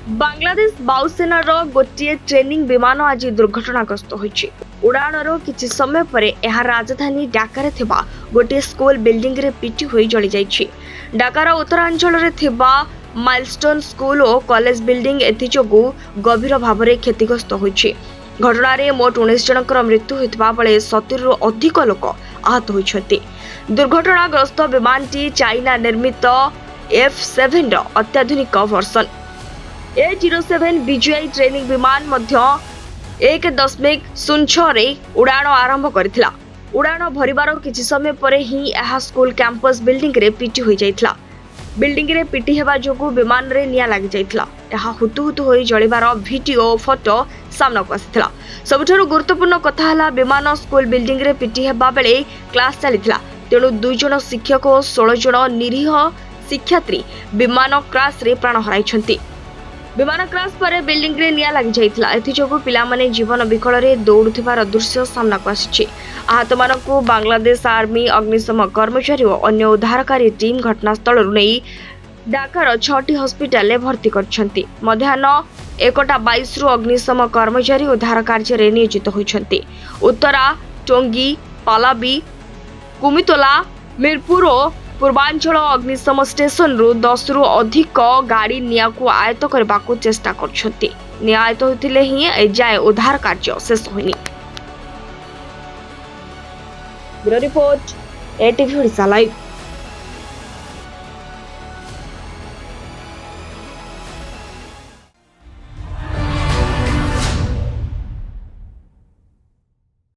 बांग्लादेश वायुसेनार गोटे ट्रेनिंग विमान आज दुर्घटनाग्रस्त होइछि। उड़ाणर किछि समय पर यह राजधानी ढाका थिबा गोटे स्कूल बिल्डिंग रे पिटी होई जଳି जाइछि। ढाकार उत्तरांचल रे थिबा माइलस्टोन स्कूल और कॉलेज बिल्डिंग एथिजोगु गभीर भाव में क्षतिग्रस्त होइछि। घटना मोट 19 जनकर मृत्यु होइतबा बेले 70 रु अधिक लोक आहत होइछथि। दुर्घटनाग्रस्त विमानटी चाइना निर्मित F7 अत्याधुनिक वर्सन A07 विजुआई ट्रेनिंग विमान मध्य 1.06 रे उड़ाण आरंभ करथिला। उड़ाण भरिबार किछि समय परे ही यह स्कूल कैंपस बिल्डिंग रे पिटी होई जाइतला। बिल्डिंग रे पिटी हेबा जोगु विमान रे निया लागि जाइतला। यह हुतुहुतु होई जळिबार वीडियो फोटो सामना को आसितला। सबठारु गुरुत्वपूर्ण कथा हला विमान स्कूल बिल्डिंग रे पिटी हेबा बेले क्लास चलितला। तेणु 2 जण शिक्षक और 16 जण निरीह शिक्षार्थी विमान क्रैश रे प्राण हराइछंती। विमान क्रैश पर बिल्डिंग रे निया लागि जाइतला। एथिजोगु पिला माने जीवन विकल रे दौड़ुथिबार दृश्य सामना को आसिछि। आहत मानकु बांग्लादेश आर्मी अग्निशम कर्मचारी और अन्य उद्धारकारी टीम घटनास्थल नै ढाकार 6टी हॉस्पिटल ले भर्ती करछंती। मध्याह्न 1:22 रु अग्निशम कर्मचारी उद्धार कार्य रे नियोजित होइछंती। उत्तरा टोंगी पालाबी कुमितोला मिरपुर और पूर्वांचल अग्निशम स्टेशन रु 10 रु अधिक गाड़ी निया को आयत्त करबा को चेष्टा करछंती। निया आयत्त होतिले ही एजाय उद्धार कार्य शेष होइनी। Bureau report ETV Odisha live.